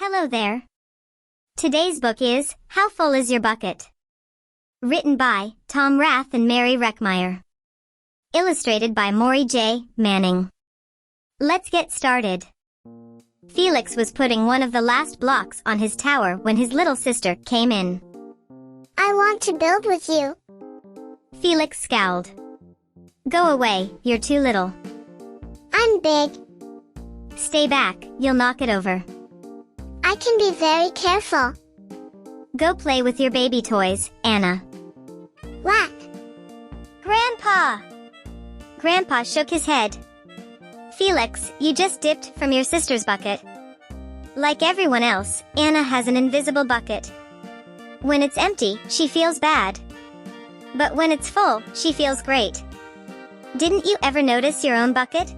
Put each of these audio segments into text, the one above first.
Hello there. Today's book is How Full Is Your Bucket? Written by Tom Rath and Mary Reckmeyer. Illustrated by Maury J. Manning. Let's get started. Felix was putting one of the last blocks on his tower when his little sister came in. I want to build with you. Felix scowled. Go away, you're too little. I'm big. Stay back, you'll knock it over. I can be very careful. Go play with your baby toys, Anna. Whack! Grandpa! Grandpa shook his head. Felix, you just dipped from your sister's bucket. Like everyone else, Anna has an invisible bucket. When it's empty, she feels bad. But when it's full, she feels great. Didn't you ever notice your own bucket?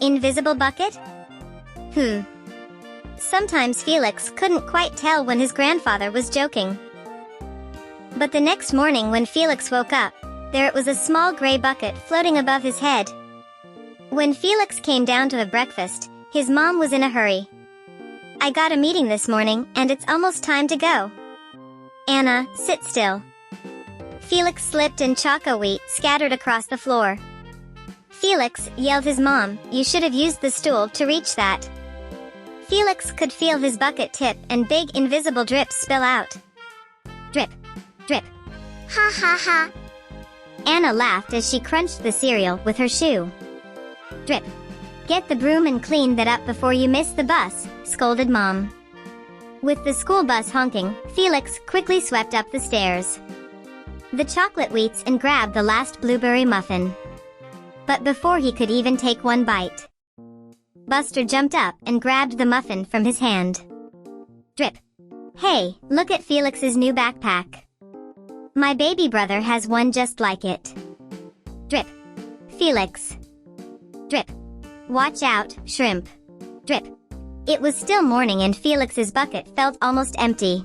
Invisible bucket? Sometimes Felix couldn't quite tell when his grandfather was joking. But the next morning when Felix woke up, there it was a small gray bucket floating above his head. When Felix came down to have breakfast, his mom was in a hurry. I got a meeting this morning, and it's almost time to go. Anna, sit still. Felix slipped and choco wheat scattered across the floor. Felix, yelled his mom, you should have used the stool to reach that. Felix could feel his bucket tip and big invisible drips spill out. Drip, drip. Ha ha ha. Anna laughed as she crunched the cereal with her shoe. Drip. Get the broom and clean that up before you miss the bus, scolded Mom. With the school bus honking, Felix quickly swept up the stairs. The chocolate wheats and grabbed the last blueberry muffin. But before he could even take one bite, Buster jumped up and grabbed the muffin from his hand. Drip. Hey, look at Felix's new backpack. My baby brother has one just like it. Drip. Felix. Drip. Watch out, shrimp. Drip. It was still morning and Felix's bucket felt almost empty.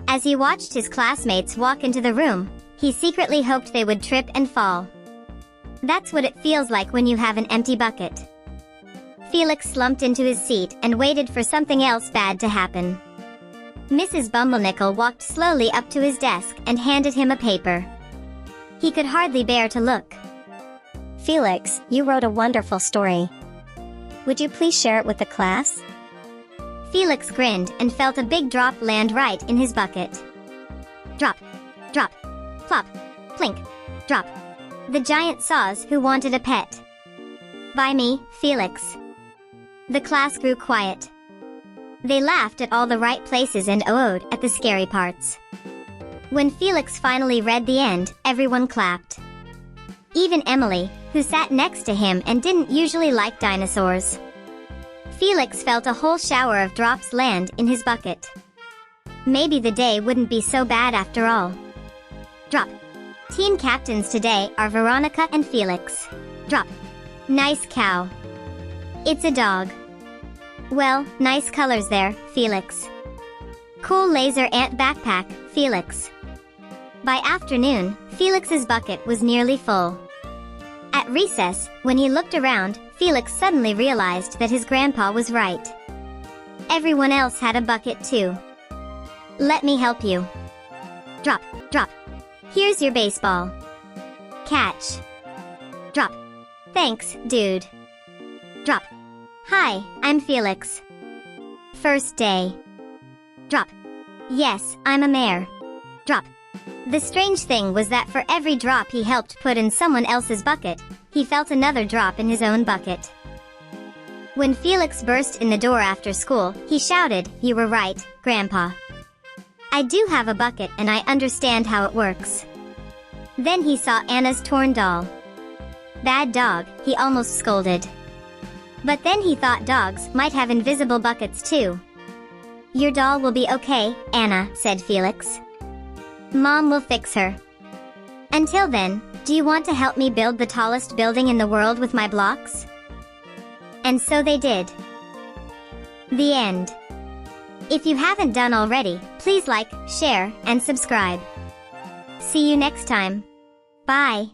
As he watched his classmates walk into the room, he secretly hoped they would trip and fall. That's what it feels like when you have an empty bucket. Felix slumped into his seat and waited for something else bad to happen. Mrs. Bumblenickel walked slowly up to his desk and handed him a paper. He could hardly bear to look. Felix, you wrote a wonderful story. Would you please share it with the class? Felix grinned and felt a big drop land right in his bucket. Drop, drop, plop, plink, drop. The giant saws who wanted a pet. By me, Felix. The class grew quiet. They laughed at all the right places and oohed at the scary parts. When Felix finally read the end, everyone clapped. Even Emily, who sat next to him and didn't usually like dinosaurs. Felix felt a whole shower of drops land in his bucket. Maybe the day wouldn't be so bad after all. Drop. Team captains today are Veronica and Felix. Drop. Nice cow. It's a dog. Well, nice colors there, Felix. Cool laser ant backpack, Felix. By afternoon, Felix's bucket was nearly full. At recess, when he looked around, Felix suddenly realized that his grandpa was right. Everyone else had a bucket too. Let me help you. Drop, drop. Here's your baseball. Catch. Drop. Thanks, dude. Drop. Hi, I'm Felix. First day. Drop. Yes, I'm a mayor. Drop. The strange thing was that for every drop he helped put in someone else's bucket, he felt another drop in his own bucket. When Felix burst in the door after school, he shouted, "You were right, Grandpa. I do have a bucket and I understand how it works." Then he saw Anna's torn doll. Bad dog, he almost scolded. But then he thought dogs might have invisible buckets too. Your doll will be okay, Anna, said Felix. Mom will fix her. Until then, do you want to help me build the tallest building in the world with my blocks? And so they did. The end. If you haven't done already, please like, share, and subscribe. See you next time. Bye.